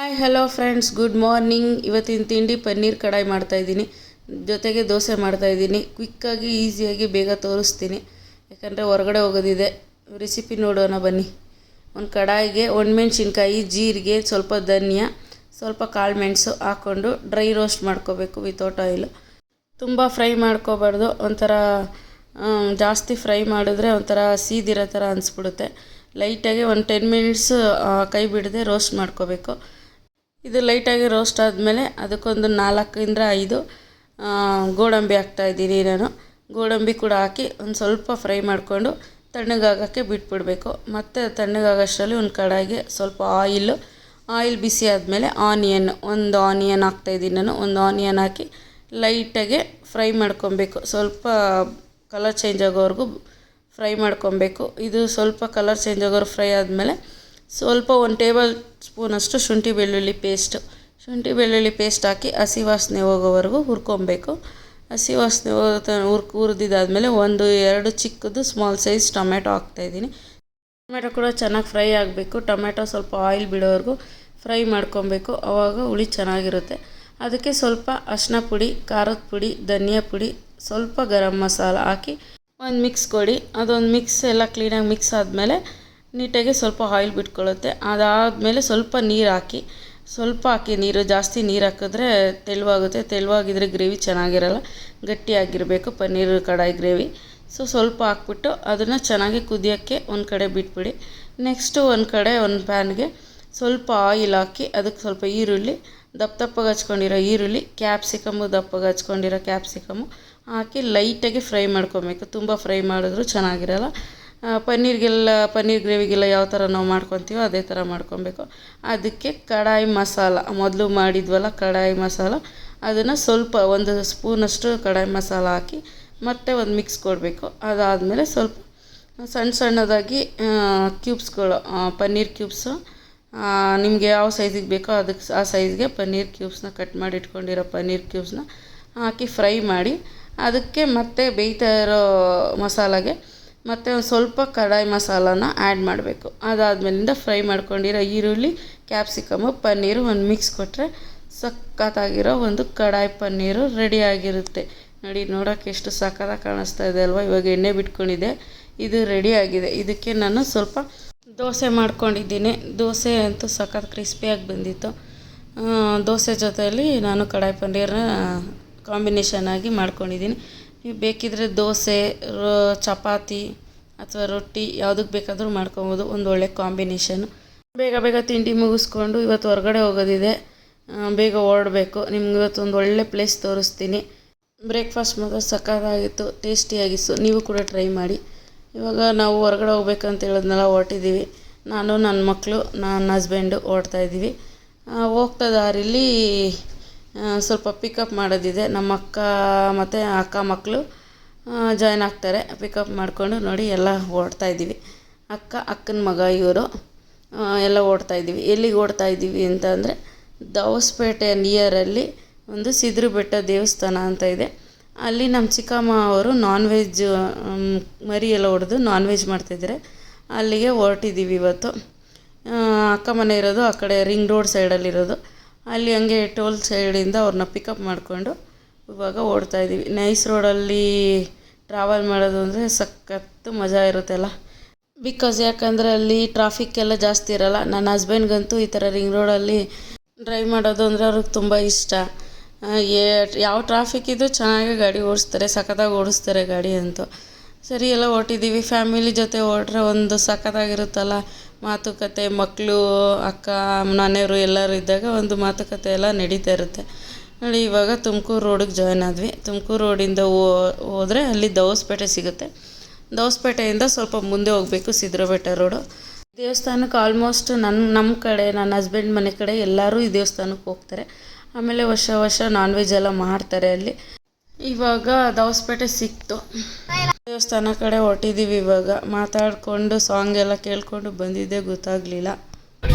Hi hello friends, good morning. ಇವತ್ತಿನ ತಿಂಡಿ ಪನ್ನೀರ್ ಕಡಾಯಿ ಮಾಡ್ತಾಯಿದ್ದೀನಿ, ಜೊತೆಗೆ ದೋಸೆ ಮಾಡ್ತಾಯಿದ್ದೀನಿ. ಕ್ವಿಕ್ಕಾಗಿ ಈಸಿಯಾಗಿ ಬೇಗ ತೋರಿಸ್ತೀನಿ, ಯಾಕಂದರೆ ಹೊರಗಡೆ ಹೋಗೋದಿದೆ. ರೆಸಿಪಿ ನೋಡೋಣ ಬನ್ನಿ. ಒಂದು ಕಡಾಯಿಗೆ ಒಣಮೆಣ್ಸಿನ್ಕಾಯಿ, ಜೀರಿಗೆ, ಸ್ವಲ್ಪ ಧನಿಯಾ, ಸ್ವಲ್ಪ ಕಾಳು ಮೆಣಸು ಹಾಕ್ಕೊಂಡು ಡ್ರೈ ರೋಸ್ಟ್ ಮಾಡ್ಕೋಬೇಕು ವಿತೌಟ್ ಆಯಿಲ್. ತುಂಬ ಫ್ರೈ ಮಾಡ್ಕೋಬಾರ್ದು, ಒಂಥರ ಜಾಸ್ತಿ ಫ್ರೈ ಮಾಡಿದ್ರೆ ಒಂಥರ ಸೀದಿರೋ ಥರ ಅನಿಸ್ಬಿಡುತ್ತೆ. ಲೈಟಾಗಿ ಒಂದು 10 ಮಿನಿಟ್ಸ್ ಕೈ ಬಿಡದೆ ರೋಸ್ಟ್ ಮಾಡ್ಕೋಬೇಕು. ಇದು ಲೈಟಾಗಿ ರೋಸ್ಟ್ ಆದಮೇಲೆ ಅದಕ್ಕೊಂದು 4-5 ಗೋಡಂಬಿ ಹಾಕ್ತಾಯಿದ್ದೀನಿ. ನಾನು ಗೋಡಂಬಿ ಕೂಡ ಹಾಕಿ ಒಂದು ಸ್ವಲ್ಪ ಫ್ರೈ ಮಾಡಿಕೊಂಡು ತಣ್ಣಗಾಗೋಕ್ಕೆ ಬಿಟ್ಬಿಡಬೇಕು. ಮತ್ತು ತಣ್ಣಗಾಗೋಷ್ಟರಲ್ಲಿ ಒಂದು ಕಡಾಯಿಗೆ ಸ್ವಲ್ಪ ಆಯಿಲ್ ಬಿಸಿ ಆದಮೇಲೆ ಒಂದು ಆನಿಯನ್ ಹಾಕ್ತಾಯಿದ್ದೀನಿ. ನಾನು ಒಂದು ಆನಿಯನ್ ಹಾಕಿ ಲೈಟಾಗೆ ಫ್ರೈ ಮಾಡ್ಕೊಬೇಕು. ಸ್ವಲ್ಪ ಕಲರ್ ಚೇಂಜ್ ಆಗೋವರೆಗೂ ಫ್ರೈ ಮಾಡ್ಕೊಬೇಕು. ಇದು ಸ್ವಲ್ಪ ಕಲರ್ ಚೇಂಜ್ ಆಗೋರು ಫ್ರೈ ಆದಮೇಲೆ ಸ್ವಲ್ಪ 1 ಟೇಬಲ್ ಸ್ಪೂನಷ್ಟು ಶುಂಠಿ ಬೆಳ್ಳುಳ್ಳಿ ಪೇಸ್ಟ್ ಹಾಕಿ ಹಸಿ ವಾಸನೆ ಹೋಗೋವರೆಗೂ ಹುರ್ಕೊಬೇಕು. ಹಸಿ ವಾಸನೆ ಹುರಿದಿದ್ದಾದಮೇಲೆ 1-2 ಚಿಕ್ಕದು ಸ್ಮಾಲ್ ಸೈಜ್ ಟೊಮೆಟೊ ಹಾಕ್ತಾಯಿದ್ದೀನಿ. ಟೊಮೆಟೊ ಕೂಡ ಚೆನ್ನಾಗಿ ಫ್ರೈ ಆಗಬೇಕು. ಟೊಮೆಟೊ ಸ್ವಲ್ಪ ಆಯಿಲ್ ಬಿಡೋವರೆಗೂ ಫ್ರೈ ಮಾಡ್ಕೊಬೇಕು, ಆವಾಗ ಹುಳಿ ಚೆನ್ನಾಗಿರುತ್ತೆ. ಅದಕ್ಕೆ ಸ್ವಲ್ಪ ಅರಿಶಿನ ಪುಡಿ, ಖಾರದ ಪುಡಿ, ಧನಿಯಾ ಪುಡಿ, ಸ್ವಲ್ಪ ಗರಂ ಮಸಾಲ ಹಾಕಿ ಒಂದು ಮಿಕ್ಸ್ ಕೊಡಿ. ಅದೊಂದು ಮಿಕ್ಸ್ ಎಲ್ಲ ಕ್ಲೀನಾಗಿ ಮಿಕ್ಸ್ ಆದಮೇಲೆ ನೀಟಾಗಿ ಸ್ವಲ್ಪ ಆಯಿಲ್ ಬಿಟ್ಕೊಳ್ಳುತ್ತೆ. ಅದಾದಮೇಲೆ ಸ್ವಲ್ಪ ನೀರು ಹಾಕಿ ನೀರು ಜಾಸ್ತಿ ನೀರು ಹಾಕಿದ್ರೆ ತೆಳುವಾಗುತ್ತೆ. ತೆಳುವಾಗಿದ್ರೆ ಗ್ರೇವಿ ಚೆನ್ನಾಗಿರಲ್ಲ, ಗಟ್ಟಿಯಾಗಿರಬೇಕು ಪನ್ನೀರ್ ಕಡಾಯಿ ಗ್ರೇವಿ. ಸ್ವಲ್ಪ ಹಾಕ್ಬಿಟ್ಟು ಅದನ್ನು ಚೆನ್ನಾಗಿ ಕುದಿಯೋಕ್ಕೆ ಒಂದು ಕಡೆ ಬಿಟ್ಬಿಡಿ. ನೆಕ್ಸ್ಟು ಒಂದು ಪ್ಯಾನ್ಗೆ ಸ್ವಲ್ಪ ಆಯಿಲ್ ಹಾಕಿ ಅದಕ್ಕೆ ಸ್ವಲ್ಪ ಈರುಳ್ಳಿ, ದಪ್ಪಗೆ ಹಚ್ಕೊಂಡಿರೋ ಈರುಳ್ಳಿ, ದಪ್ಪಗೆ ಹಚ್ಕೊಂಡಿರೋ ಕ್ಯಾಪ್ಸಿಕಮ್ಮು ಹಾಕಿ ಲೈಟಾಗಿ ಫ್ರೈ ಮಾಡ್ಕೊಬೇಕು. ತುಂಬ ಫ್ರೈ ಮಾಡಿದ್ರೂ ಚೆನ್ನಾಗಿರಲ್ಲ. ಪನ್ನೀರ್ ಗ್ರೇವಿಗೆಲ್ಲ ಯಾವ ಥರ ನಾವು ಮಾಡ್ಕೊತೀವೋ ಅದೇ ಥರ ಮಾಡ್ಕೊಬೇಕು. ಅದಕ್ಕೆ ಕಡಾಯಿ ಮಸಾಲ ಮೊದಲು ಮಾಡಿದ್ವಲ್ಲ ಕಡಾಯಿ ಮಸಾಲ, ಅದನ್ನು ಸ್ವಲ್ಪ 1 ಸ್ಪೂನಷ್ಟು ಕಡಾಯಿ ಮಸಾಲ ಹಾಕಿ ಮತ್ತೆ ಒಂದು ಮಿಕ್ಸ್ ಕೊಡಬೇಕು. ಅದಾದಮೇಲೆ ಸ್ವಲ್ಪ ಸಣ್ಣದಾಗಿ ಕ್ಯೂಬ್ಸ್ಗಳು, ಪನ್ನೀರ್ ಕ್ಯೂಬ್ಸು ನಿಮಗೆ ಯಾವ ಸೈಜಿಗೆ ಬೇಕೋ ಅದಕ್ಕೆ ಆ ಸೈಜ್ಗೆ ಪನ್ನೀರ್ ಕ್ಯೂಬ್ಸ್ನ ಕಟ್ ಮಾಡಿ ಇಟ್ಕೊಂಡಿರೋ ಪನ್ನೀರ್ ಕ್ಯೂಬ್ಸ್ನ ಹಾಕಿ ಫ್ರೈ ಮಾಡಿ, ಅದಕ್ಕೆ ಮತ್ತೆ ಬೇಯ್ತಾ ಇರೋ ಮಸಾಲಾಗೆ ಮತ್ತು ಒಂದು ಸ್ವಲ್ಪ ಕಡಾಯಿ ಮಸಾಲಾನ ಆ್ಯಡ್ ಮಾಡಬೇಕು. ಅದಾದಮೇಲಿಂದ ಫ್ರೈ ಮಾಡ್ಕೊಂಡಿರೋ ಈರುಳ್ಳಿ, ಕ್ಯಾಪ್ಸಿಕಮ್ಮು, ಪನ್ನೀರು ಒಂದು ಮಿಕ್ಸ್ ಕೊಟ್ಟರೆ ಸಖತ್ತಾಗಿರೋ ಒಂದು ಕಡಾಯಿ ಪನ್ನೀರು ರೆಡಿಯಾಗಿರುತ್ತೆ. ನೋಡೋಕ್ಕೆ ಎಷ್ಟು ಸಖತ್ತಾಗಿ ಕಾಣಿಸ್ತಾ ಇದೆ ಅಲ್ವಾ. ಇವಾಗ ಎಣ್ಣೆ ಬಿಟ್ಕೊಂಡಿದೆ, ಇದು ರೆಡಿಯಾಗಿದೆ. ಇದಕ್ಕೆ ನಾನು ಸ್ವಲ್ಪ ದೋಸೆ ಮಾಡ್ಕೊಂಡಿದ್ದೀನಿ. ದೋಸೆ ಅಂತೂ ಸಖತ್ ಕ್ರಿಸ್ಪಿಯಾಗಿ ಬಂದಿತ್ತು. ದೋಸೆ ಜೊತೆಯಲ್ಲಿ ನಾನು ಕಡಾಯಿ ಪನ್ನೀರನ್ನ ಕಾಂಬಿನೇಷನ್ ಆಗಿ ಮಾಡ್ಕೊಂಡಿದ್ದೀನಿ. ನೀವು ಬೇಕಿದ್ದರೆ ದೋಸೆ, ಚಪಾತಿ ಅಥವಾ ರೊಟ್ಟಿ ಯಾವುದಕ್ಕೆ ಬೇಕಾದರೂ ಮಾಡ್ಕೊಬೋದು. ಒಂದು ಒಳ್ಳೆ ಕಾಂಬಿನೇಷನು. ಬೇಗ ತಿಂಡಿ ಮುಗಿಸ್ಕೊಂಡು ಇವತ್ತು ಹೊರಗಡೆ ಹೋಗೋದಿದೆ, ಬೇಗ ಹೊರಡಬೇಕು. ನಿಮ್ಗೆ ಇವತ್ತು ಒಂದು ಒಳ್ಳೆ ಪ್ಲೇಸ್ ತೋರಿಸ್ತೀನಿ. ಬ್ರೇಕ್ಫಾಸ್ಟ್ ಮಾತ್ರ ಸಖತ್ತಾಗಿತ್ತು, ಟೇಸ್ಟಿಯಾಗಿತ್ತು. ನೀವು ಕೂಡ ಟ್ರೈ ಮಾಡಿ. ಇವಾಗ ನಾವು ಹೊರಗಡೆ ಹೋಗ್ಬೇಕಂತ ಹೇಳಿದ್ನೆಲ್ಲ ಹೊರಟಿದ್ದೀವಿ. ನಾನು, ನನ್ನ ಮಕ್ಕಳು, ನನ್ನ ಹಸ್ಬೆಂಡು ಹೊರಡ್ತಾಯಿದ್ದೀವಿ. ಹೋಗ್ತಾ ದಾರಿಲಿ ಸ್ವಲ್ಪ ಪಿಕಪ್ ಮಾಡೋದಿದೆ. ನಮ್ಮ ಅಕ್ಕ ಮಕ್ಕಳು ಜಾಯ್ನ್ ಆಗ್ತಾರೆ. ಪಿಕಪ್ ಮಾಡಿಕೊಂಡು ನೋಡಿ ಎಲ್ಲ ಓಡ್ತಾಯಿದ್ದೀವಿ. ಅಕ್ಕನ ಮಗ ಇವರು ಎಲ್ಲ ಓಡ್ತಾಯಿದ್ದೀವಿ. ಎಲ್ಲಿಗೆ ಓಡ್ತಾಯಿದ್ದೀವಿ ಅಂತ ಅಂದರೆ, ದಾವಸ್ಪೇಟೆ ನಿಯರಲ್ಲಿ ಒಂದು ಸಿದ್ರ ಬೆಟ್ಟ ದೇವಸ್ಥಾನ ಅಂತ ಇದೆ. ಅಲ್ಲಿ ನಮ್ಮ ಚಿಕ್ಕಮ್ಮ ಅವರು ನಾನ್ ವೆಜ್ ಮರಿ ಎಲ್ಲ ಹೊಡೆದು ನಾನ್ ವೆಜ್ ಮಾಡ್ತಾಯಿದ್ದಾರೆ. ಅಲ್ಲಿಗೆ ಹೊರಟಿದ್ದೀವಿ ಇವತ್ತು. ಅಕ್ಕ ಮನೆ ಇರೋದು ಆ ಕಡೆ ರಿಂಗ್ ರೋಡ್ ಸೈಡಲ್ಲಿರೋದು. ಅಲ್ಲಿ ಹಂಗೆ ಟೋಲ್ ಸೈಡಿಂದ ಅವ್ರನ್ನ ಪಿಕಪ್ ಮಾಡಿಕೊಂಡು ಇವಾಗ ಓಡ್ತಾಯಿದ್ದೀವಿ. ನೈಸ್ ರೋಡಲ್ಲಿ ಟ್ರಾವೆಲ್ ಮಾಡೋದು ಅಂದರೆ ಸಖತ್ತು ಮಜಾ ಇರುತ್ತಲ್ಲ. ಯಾಕಂದರೆ ಅಲ್ಲಿ ಟ್ರಾಫಿಕ್ ಎಲ್ಲ ಜಾಸ್ತಿ ಇರೋಲ್ಲ. ನನ್ನ ಹಸ್ಬೆಂಡ್ಗಂತೂ ಈ ಥರ ರಿಂಗ್ ರೋಡಲ್ಲಿ ಡ್ರೈವ್ ಮಾಡೋದು ಅಂದರೆ ಅವ್ರಿಗೆ ತುಂಬ ಇಷ್ಟ. ಯಾವ ಟ್ರಾಫಿಕ್ ಇದ್ದರೂ ಚೆನ್ನಾಗಿ ಗಾಡಿ ಓಡಿಸ್ತಾರೆ, ಸಖತ್ತಾಗಿ ಓಡಿಸ್ತಾರೆ ಗಾಡಿ ಅಂತೂ. ಸರಿ ಎಲ್ಲ ಹೊರಟಿದ್ದೀವಿ. ಫ್ಯಾಮಿಲಿ ಜೊತೆ ಹೊರಟ್ರೆ ಒಂದು ಸಖತ್ತಾಗಿರುತ್ತಲ್ಲ. ಮಾತುಕತೆ, ಮಕ್ಕಳು, ಅಕ್ಕ, ಮನೆಯವರು ಎಲ್ಲರೂ ಇದ್ದಾಗ ಒಂದು ಮಾತುಕತೆ ಎಲ್ಲ ನಡೀತಾ ಇರುತ್ತೆ. ನೋಡಿ ಇವಾಗ ತುಮಕೂರು ರೋಡಿಗೆ ಜಾಯ್ನ್ ಆದ್ವಿ. ತುಮಕೂರು ರೋಡಿಂದ ಹೋದರೆ ಅಲ್ಲಿ ದಾವಸ್ಪೇಟೆ ಸಿಗುತ್ತೆ. ದಾವಸ್ಪೇಟೆಯಿಂದ ಸ್ವಲ್ಪ ಮುಂದೆ ಹೋಗಬೇಕು, ಸಿದ್ರಬೆಟ್ಟ ರೋಡು. ದೇವಸ್ಥಾನಕ್ಕೆ ಆಲ್ಮೋಸ್ಟ್ ನಮ್ಮ ಕಡೆ, ನನ್ನ ಹಸ್ಬೆಂಡ್ ಮನೆ ಕಡೆ ಎಲ್ಲರೂ ಈ ದೇವಸ್ಥಾನಕ್ಕೆ ಹೋಗ್ತಾರೆ. ಆಮೇಲೆ ವರ್ಷ ನಾನ್ ವೆಜ್ ಎಲ್ಲ ಮಾಡ್ತಾರೆ ಅಲ್ಲಿ. ಇವಾಗ ದಾವಸ್ಪೇಟೆ ಸಿಕ್ತು. ದೇವಸ್ಥಾನ ಕಡೆ ಹೊರಟಿದ್ದೀವಿ. ಇವಾಗ ಮಾತಾಡಿಕೊಂಡು ಸಾಂಗ್ ಎಲ್ಲ ಕೇಳ್ಕೊಂಡು ಬಂದಿದ್ದೆ, ಗೊತ್ತಾಗಲಿಲ್ಲ.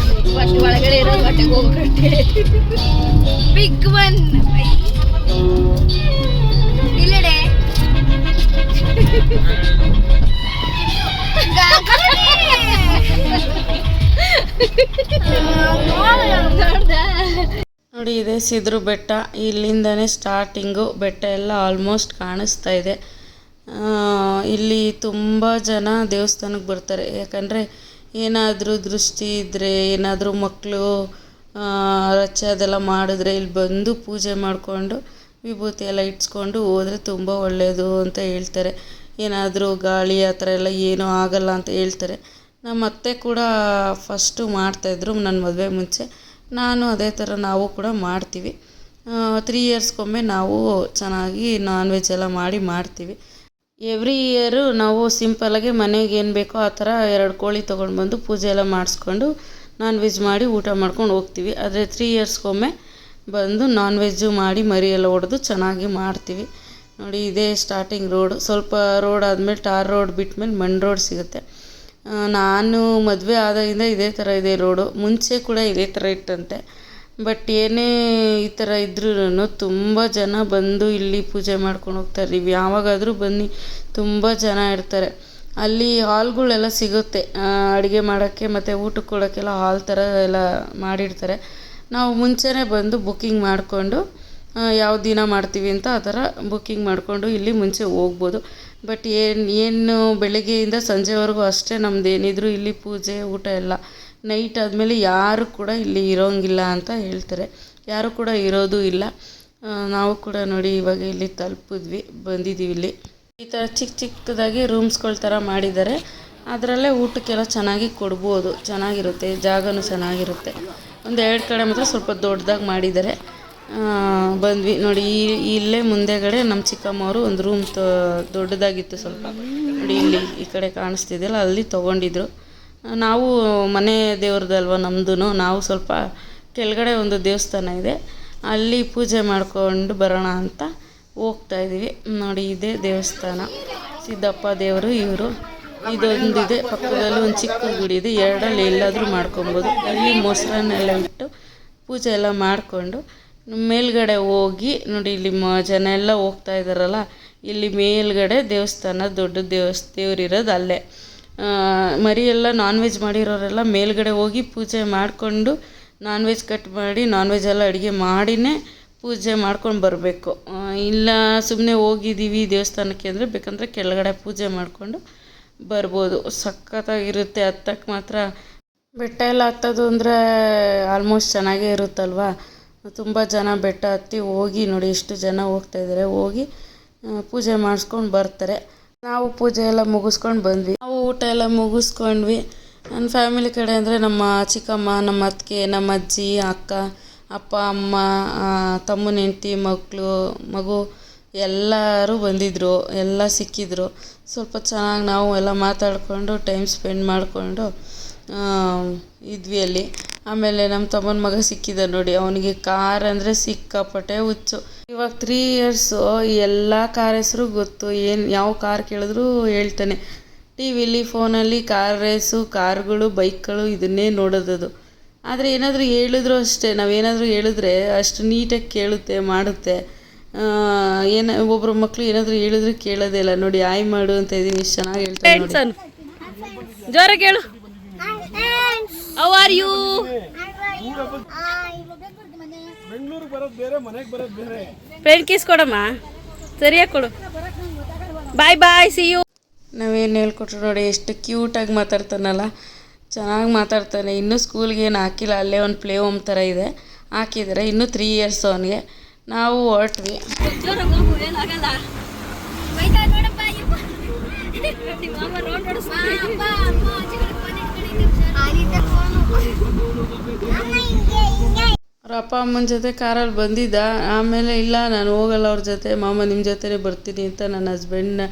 ಒಳಗಡೆ ಇರೋ ಹೊಟ್ಟೆಗೆ ಹೋಗ್ಬಿಟ್ಟೆ. ಬಿಗ್ ಒನ್ ಇಲ್ಲಡೆ ನೋಡ್ದ ನೋಡಿ ಇದೆ ಸಿದ್ರು ಬೆಟ್ಟ. ಇಲ್ಲಿಂದನೇ ಸ್ಟಾರ್ಟಿಂಗು. ಬೆಟ್ಟ ಎಲ್ಲ ಆಲ್ಮೋಸ್ಟ್ ಕಾಣಿಸ್ತಾ ಇದೆ. ಇಲ್ಲಿ ತುಂಬ ಜನ ದೇವಸ್ಥಾನಕ್ಕೆ ಬರ್ತಾರೆ. ಯಾಕಂದರೆ ಏನಾದರೂ ದೃಷ್ಟಿ ಇದ್ದರೆ, ಏನಾದರೂ ಮಕ್ಕಳು ರಚೆ ಅದೆಲ್ಲ ಮಾಡಿದ್ರೆ ಇಲ್ಲಿ ಬಂದು ಪೂಜೆ ಮಾಡಿಕೊಂಡು ವಿಭೂತಿ ಎಲ್ಲ ಇಟ್ಸ್ಕೊಂಡು ಹೋದರೆ ತುಂಬ ಒಳ್ಳೆಯದು ಅಂತ ಹೇಳ್ತಾರೆ. ಏನಾದರೂ ಗಾಳಿ ಆ ಥರ ಎಲ್ಲ ಏನೂ ಆಗಲ್ಲ ಅಂತ ಹೇಳ್ತಾರೆ. ನಮ್ಮ ಅತ್ತೆ ಕೂಡ ಫಸ್ಟು ಮಾಡ್ತಾಯಿದ್ರು ನನ್ನ ಮದುವೆ ಮುಂಚೆ. ನಾನು ಅದೇ ಥರ ನಾವು ಕೂಡ ಮಾಡ್ತೀವಿ. 3 ಇಯರ್ಸ್ಗೊಮ್ಮೆ ನಾವು ಚೆನ್ನಾಗಿ ನಾನ್ ವೆಜ್ ಎಲ್ಲ ಮಾಡ್ತೀವಿ. ಎವ್ರಿ ಇಯರು ನಾವು ಸಿಂಪಲ್ಲಾಗಿ ಮನೆಗೆ ಏನು ಬೇಕೋ ಆ ಥರ 2 ಕೋಳಿ ತೊಗೊಂಡು ಬಂದು ಪೂಜೆ ಎಲ್ಲ ಮಾಡಿಸ್ಕೊಂಡು ನಾನ್ ವೆಜ್ ಮಾಡಿ ಊಟ ಮಾಡ್ಕೊಂಡು ಹೋಗ್ತೀವಿ. ಆದರೆ 3 ಇಯರ್ಸ್ಗೊಮ್ಮೆ ಬಂದು ನಾನ್ ವೆಜ್ಜು ಮಾಡಿ ಮರಿ ಎಲ್ಲ ಹೊಡೆದು ಚೆನ್ನಾಗಿ ಮಾಡ್ತೀವಿ. ನೋಡಿ ಇದೇ ಸ್ಟಾರ್ಟಿಂಗ್ ರೋಡು. ಸ್ವಲ್ಪ ರೋಡ್ ಆದಮೇಲೆ ಟಾರ್ ರೋಡ್ ಬಿಟ್ಮೇಲೆ ಮಣ್ಣು ರೋಡ್ ಸಿಗುತ್ತೆ. ನಾನು ಮದುವೆ ಆದಾಗಿಂದ ಇದೇ ಥರ ಇದೆ ರೋಡು. ಮುಂಚೆ ಕೂಡ ಇದೇ ಥರ ಇತ್ತಂತೆ. ಬಟ್ ಏನೇ ಈ ಥರ ಇದ್ರೂ ತುಂಬ ಜನ ಬಂದು ಇಲ್ಲಿ ಪೂಜೆ ಮಾಡ್ಕೊಂಡು ಹೋಗ್ತಾರೆ. ನೀವು ಯಾವಾಗಾದರೂ ಬನ್ನಿ, ತುಂಬ ಜನ ಇರ್ತಾರೆ. ಅಲ್ಲಿ ಹಾಲ್ಗಳೆಲ್ಲ ಸಿಗುತ್ತೆ ಅಡುಗೆ ಮಾಡೋಕ್ಕೆ ಮತ್ತು ಊಟಕ್ಕೆ ಕೊಡೋಕ್ಕೆಲ್ಲ ಹಾಲ್ ಥರ ಎಲ್ಲ ಮಾಡಿರ್ತಾರೆ. ನಾವು ಮುಂಚೆನೇ ಬಂದು ಬುಕ್ಕಿಂಗ್ ಮಾಡಿಕೊಂಡು ಯಾವ ದಿನ ಮಾಡ್ತೀವಿ ಅಂತ ಆ ಥರ ಬುಕ್ಕಿಂಗ್ ಮಾಡಿಕೊಂಡು ಇಲ್ಲಿ ಮುಂಚೆ ಹೋಗ್ಬೋದು. ಬಟ್ ಏನು ಬೆಳಗ್ಗೆಯಿಂದ ಸಂಜೆವರೆಗೂ ಅಷ್ಟೇ ನಮ್ಮದೇನಿದ್ರು ಇಲ್ಲಿ ಪೂಜೆ ಊಟ ಎಲ್ಲ. ನೈಟ್ ಆದಮೇಲೆ ಯಾರು ಕೂಡ ಇಲ್ಲಿ ಇರೋಂಗಿಲ್ಲ ಅಂತ ಹೇಳ್ತಾರೆ. ಯಾರು ಕೂಡ ಇರೋದು ಇಲ್ಲ. ನಾವು ಕೂಡ ನೋಡಿ ಇವಾಗ ಇಲ್ಲಿ ಬಂದಿದ್ದೀವಿ. ಇಲ್ಲಿ ಈ ಥರ ಚಿಕ್ಕದಾಗಿ ರೂಮ್ಸ್ಗಳ ಥರ ಮಾಡಿದ್ದಾರೆ. ಅದರಲ್ಲೇ ಊಟಕ್ಕೆಲ್ಲ ಚೆನ್ನಾಗಿ ಕೊಡ್ಬೋದು. ಚೆನ್ನಾಗಿರುತ್ತೆ, ಜಾಗನೂ ಚೆನ್ನಾಗಿರುತ್ತೆ. 1-2 ಕಡೆ ಮಾತ್ರ ಸ್ವಲ್ಪ ದೊಡ್ಡದಾಗಿ ಮಾಡಿದ್ದಾರೆ. ಬಂದ್ವಿ ನೋಡಿ. ಇಲ್ಲೇ ಮುಂದೆಗಡೆ ನಮ್ಮ ಚಿಕ್ಕಮ್ಮವರು ಒಂದು ರೂಮ್ ದೊಡ್ಡದಾಗಿತ್ತು ಸ್ವಲ್ಪ. ನೋಡಿ ಇಲ್ಲಿ ಈ ಕಡೆ ಕಾಣಿಸ್ತಿದೆಯಲ್ಲ, ಅಲ್ಲಿ ತೊಗೊಂಡಿದ್ರು. ನಾವು ಮನೆ ದೇವ್ರದಲ್ವ ನಮ್ಮದು. ನಾವು ಸ್ವಲ್ಪ ಕೆಳಗಡೆ ಒಂದು ದೇವಸ್ಥಾನ ಇದೆ, ಅಲ್ಲಿ ಪೂಜೆ ಮಾಡ್ಕೊಂಡು ಬರೋಣ ಅಂತ ಹೋಗ್ತಾಯಿದ್ದೀವಿ. ನೋಡಿ ಇದೇ ದೇವಸ್ಥಾನ, ಸಿದ್ದಪ್ಪ ದೇವರು ಇವರು. ಇದೊಂದಿದೆ, ಪಕ್ಕದಲ್ಲಿ ಒಂದು ಚಿಕ್ಕ ಗುಡಿ ಇದೆ. 2ರಲ್ಲಿ ಎಲ್ಲಾದರೂ ಮಾಡ್ಕೊಬೋದು. ಇಲ್ಲಿ ಮೊಸರನ್ನೆಲ್ಲ ಇಟ್ಟು ಪೂಜೆ ಎಲ್ಲ ಮಾಡಿಕೊಂಡು ಮೇಲ್ಗಡೆ ಹೋಗಿ ನೋಡಿ ಇಲ್ಲಿ ಜನ ಎಲ್ಲ ಹೋಗ್ತಾ ಇದ್ದಾರಲ್ಲ, ಇಲ್ಲಿ ಮೇಲ್ಗಡೆ ದೇವಸ್ಥಾನ ದೊಡ್ಡ ದೇವ್ರಿರೋದು ಅಲ್ಲೇ. ಮರಿ ಎಲ್ಲ ನಾನ್ ವೆಜ್ ಮಾಡಿರೋರೆಲ್ಲ ಮೇಲ್ಗಡೆ ಹೋಗಿ ಪೂಜೆ ಮಾಡಿಕೊಂಡು ನಾನ್ ವೆಜ್ ಕಟ್ ಮಾಡಿ ನಾನ್ ವೆಜ್ ಎಲ್ಲ ಅಡುಗೆ ಮಾಡಿನೇ ಪೂಜೆ ಮಾಡ್ಕೊಂಡು ಬರಬೇಕು. ಇಲ್ಲ ಸುಮ್ಮನೆ ಹೋಗಿದ್ದೀವಿ ದೇವಸ್ಥಾನಕ್ಕೆ ಅಂದರೆ ಬೇಕಂದರೆ ಕೆಳಗಡೆ ಪೂಜೆ ಮಾಡಿಕೊಂಡು ಬರ್ಬೋದು. ಸಖತ್ತಾಗಿರುತ್ತೆ. ಹತ್ತಕ್ಕೆ ಮಾತ್ರ ಬೆಟ್ಟ ಎಲ್ಲ ಹತ್ತೋದು ಅಂದರೆ ಆಲ್ಮೋಸ್ಟ್ ಚೆನ್ನಾಗೇ ಇರುತ್ತಲ್ವ. ತುಂಬ ಜನ ಬೆಟ್ಟ ಹತ್ತಿ ಹೋಗಿ ನೋಡಿ ಎಷ್ಟು ಜನ ಹೋಗ್ತಾಯಿದ್ದಾರೆ. ಹೋಗಿ ಪೂಜೆ ಮಾಡಿಸ್ಕೊಂಡು ಬರ್ತಾರೆ. ನಾವು ಪೂಜೆ ಎಲ್ಲ ಮುಗಿಸ್ಕೊಂಡು ಬಂದ್ವಿ. ನಾವು ಊಟ ಎಲ್ಲ ಮುಗಿಸ್ಕೊಂಡ್ವಿ. ನನ್ನ ಫ್ಯಾಮಿಲಿ ಕಡೆ ಅಂದರೆ ನಮ್ಮ ಚಿಕ್ಕಮ್ಮ, ನಮ್ಮ ಅತ್ತಿಗೆ, ನಮ್ಮ ಅಜ್ಜಿ, ಅಕ್ಕ, ಅಪ್ಪ, ಅಮ್ಮ, ತಮ್ಮನ ಹೆಂಡ್ತಿ, ಮಗು ಎಲ್ಲರೂ ಬಂದಿದ್ದರು. ಎಲ್ಲ ಸಿಕ್ಕಿದ್ರು. ಸ್ವಲ್ಪ ಚೆನ್ನಾಗಿ ನಾವು ಎಲ್ಲ ಮಾತಾಡಿಕೊಂಡು ಟೈಮ್ ಸ್ಪೆಂಡ್ ಮಾಡಿಕೊಂಡು ಇದ್ವಿ ಅಲ್ಲಿ. ಆಮೇಲೆ ನಮ್ಮ ತಮ್ಮನ ಮಗ ಸಿಕ್ಕಿದ ನೋಡಿ. ಅವನಿಗೆ ಕಾರ್ ಅಂದರೆ ಸಿಕ್ಕಾಪಟ್ಟೆ ಹುಚ್ಚು. ಇವಾಗ 3 ಇಯರ್ಸು. ಎಲ್ಲ ಕಾರ್ ಹೆಸರು ಗೊತ್ತು. ಯಾವ ಕಾರ್ ಕೇಳಿದ್ರು ಹೇಳ್ತಾನೆ. ಟಿವಿಲಿ ಫೋನಲ್ಲಿ ಕಾರ್ ರೇಸು, ಕಾರ್ಗಳು, ಬೈಕ್ಗಳು ಇದನ್ನೇ ನೋಡೋದದು. ಆದರೆ ಏನಾದರೂ ಹೇಳಿದ್ರು ಅಷ್ಟೇ, ನಾವೇನಾದರೂ ಹೇಳಿದ್ರೆ ಅಷ್ಟು ನೀಟಾಗಿ ಕೇಳುತ್ತೆ, ಮಾಡುತ್ತೆ. ಒಬ್ಬರು ಮಕ್ಕಳು ಏನಾದರೂ ಹೇಳಿದ್ರೆ ಕೇಳೋದೇ ಇಲ್ಲ. ನೋಡಿ ಆಯ್ ಮಾಡು ಅಂತ ಇದ್ದೀವಿ, ಎಷ್ಟು ಚೆನ್ನಾಗಿ ಹೇಳ್ತಾರೆ ನೋಡಿ. ಜೋರಾಗಿ ಹೇಳು. How are you? Friend kiss ಕೊಡಮ್ಮ, ಸರಿಯಾಗಿ ಕೊಡು. ಬಾಯ್ ಬಾಯ್, ಸಿ ಯು. ನಾವೇನು ಹೇಳ್ಕೊಟ್ರು ನೋಡಿ, ಎಷ್ಟು ಕ್ಯೂಟಾಗಿ ಮಾತಾಡ್ತಾನಲ್ಲ, ಚೆನ್ನಾಗಿ ಮಾತಾಡ್ತಾನೆ. ಇನ್ನೂ ಸ್ಕೂಲ್ಗೆ ಏನು ಹಾಕಿಲ್ಲ, ಅಲ್ಲೇ ಒಂದು ಪ್ಲೇ ಹೋಮ್ ಥರ ಇದೆ, ಹಾಕಿದ್ದಾರೆ. ಇನ್ನೂ 3 ಇಯರ್ಸ್ ಅವನಿಗೆ. ನಾವು ಹೊರಟ್ವಿ. ಅವ್ರ ಅಪ್ಪ ಅಮ್ಮನ ಜೊತೆ ಕಾರಲ್ಲಿ ಬಂದಿದ್ದ. ಆಮೇಲೆ ಇಲ್ಲ ನಾನು ಹೋಗಲ್ಲ ಅವ್ರ ಜೊತೆ, ಮಾಮ ನಿಮ್ಮ ಜೊತೆನೇ ಬರ್ತೀನಿ ಅಂತ ನನ್ನ ಹಸ್ಬೆಂಡ್ನ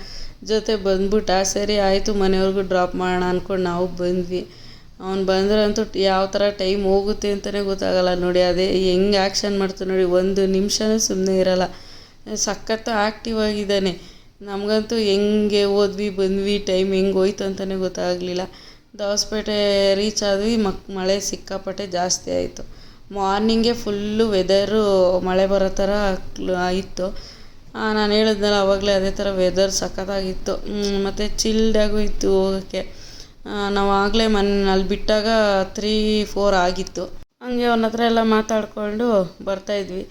ಜೊತೆ ಬಂದ್ಬಿಟ್ಟ. ಸರಿ ಆಯಿತು, ಮನೆಯವ್ರಿಗೂ ಡ್ರಾಪ್ ಮಾಡೋಣ ಅಂದ್ಕೊಂಡು ನಾವು ಬಂದ್ವಿ. ಅವ್ನು ಬಂದ್ರಂತೂ ಯಾವ ಥರ ಟೈಮ್ ಹೋಗುತ್ತೆ ಅಂತಲೇ ಗೊತ್ತಾಗಲ್ಲ ನೋಡಿ. ಅದೇ ಹೆಂಗೆ ಆ್ಯಕ್ಷನ್ ಮಾಡ್ತಾನೆ ನೋಡಿ, 1 ನಿಮಿಷನೂ ಸುಮ್ಮನೆ ಇರಲ್ಲ. ಸಖತ್ತು ಆ್ಯಕ್ಟಿವ್ ಆಗಿದ್ದಾನೆ. ನಮಗಂತೂ ಹೆಂಗೆ ಹೋದ್ವಿ ಬಂದ್ವಿ, ಟೈಮ್ ಹೆಂಗೆ ಹೋಯ್ತು ಅಂತಲೇ ಗೊತ್ತಾಗಲಿಲ್ಲ. ದಾವಸ್ಪೇಟೆ ರೀಚ್ ಆದ್ವಿ. ಮಳೆ ಸಿಕ್ಕಾಪಟ್ಟೆ ಜಾಸ್ತಿ ಆಯಿತು. ಮಾರ್ನಿಂಗೇ ಫುಲ್ಲು ವೆದರು ಮಳೆ ಬರೋ ಥರ ಇತ್ತು. ನಾನು ಹೇಳಿದ್ನಲ್ಲ ಆವಾಗಲೇ, ಅದೇ ಥರ ವೆದರ್ ಸಖತ್ತಾಗಿತ್ತು. ಮತ್ತು ಚಿಲ್ಡಾಗೂ ಇತ್ತು ಹೋಗೋಕ್ಕೆ. ನಾವು ಆಗಲೇ ಅಲ್ಲಿ ಬಿಟ್ಟಾಗ 3-4 ಆಗಿತ್ತು. ಹಂಗೆ ಅವನ ಹತ್ರ ಎಲ್ಲ ಮಾತಾಡಿಕೊಂಡು ಬರ್ತಾಯಿದ್ವಿ.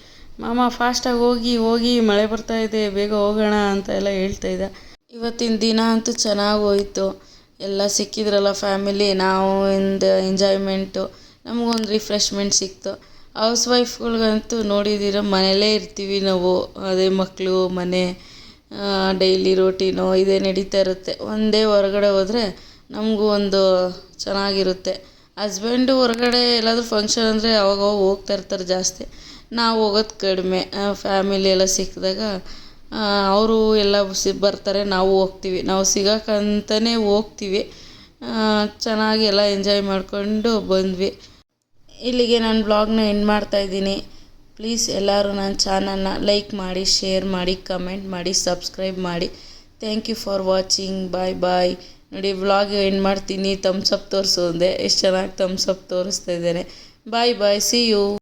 ಮಾಮ ಫಾಸ್ಟಾಗಿ ಹೋಗಿ ಹೋಗಿ ಮಳೆ ಬರ್ತಾಯಿದೆ ಬೇಗ ಹೋಗೋಣ ಅಂತ ಎಲ್ಲ ಹೇಳ್ತಾಯಿದ್ದ. ಇವತ್ತಿನ ದಿನ ಅಂತೂ ಚೆನ್ನಾಗಿ ಹೋಯಿತು. ಎಲ್ಲ ಸಿಕ್ಕಿದ್ರಲ್ಲ ಫ್ಯಾಮಿಲಿ, ನಾವು ಒಂದು ಎಂಜಾಯ್ಮೆಂಟು, ನಮಗೊಂದು ರಿಫ್ರೆಶ್ಮೆಂಟ್ ಸಿಕ್ತು. ಹೌಸ್ ವೈಫ್ಗಳ್ಗಂತೂ ನೋಡಿದ್ದೀರ ಮನೆಯಲ್ಲೇ ಇರ್ತೀವಿ ನಾವು, ಅದೇ ಮಕ್ಕಳು ಮನೆ ಡೈಲಿ ರೋಟೀನು ಇದೇ ನಡೀತಾ ಇರುತ್ತೆ. ಒಂದೇ ಹೊರಗಡೆ ಹೋದರೆ ನಮಗೂ ಒಂದು ಚೆನ್ನಾಗಿರುತ್ತೆ. ಹಸ್ಬೆಂಡು ಹೊರಗಡೆ ಎಲ್ಲಾದರೂ ಫಂಕ್ಷನ್ ಅಂದರೆ ಅವಾಗವಾಗ ಹೋಗ್ತಾ ಇರ್ತಾರೆ ಜಾಸ್ತಿ, ನಾವು ಹೋಗೋದು ಕಡಿಮೆ. ಫ್ಯಾಮಿಲಿ ಎಲ್ಲ ಸಿಕ್ಕಿದಾಗ ಅವರು ಎಲ್ಲ ಬರ್ತಾರೆ, ನಾವು ಹೋಗ್ತೀವಿ. ನಾವು ಸಿಗೋಕ್ಕಂತಲೇ ಹೋಗ್ತೀವಿ. ಚೆನ್ನಾಗಿ ಎಲ್ಲ ಎಂಜಾಯ್ ಮಾಡಿಕೊಂಡು ಬಂದ್ವಿ. ಇಲ್ಲಿಗೆ ನಾನು ಬ್ಲಾಗ್ನ ಎಂಡ್ ಮಾಡ್ತಾಯಿದ್ದೀನಿ. ಪ್ಲೀಸ್ ಎಲ್ಲರೂ ನನ್ನ ಚಾನಲ್ನ ಲೈಕ್ ಮಾಡಿ, ಶೇರ್ ಮಾಡಿ, ಕಮೆಂಟ್ ಮಾಡಿ, ಸಬ್ಸ್ಕ್ರೈಬ್ ಮಾಡಿ. Thank you for watching. Bye bye. ನೋಡಿ ವ್ಲಾಗ್ ಎಂಡ್ ಮಾಡ್ತೀನಿ. ಥಮ್ಸ್ ಅಪ್ ತೋರಿಸು ಅಂದೆ, ಎಷ್ಟು ಚೆನ್ನಾಗಿ ಥಮ್ಸ್ ಅಪ್ ತೋರಿಸ್ತಾ ಇದ್ದೇನೆ. Bye bye, see you.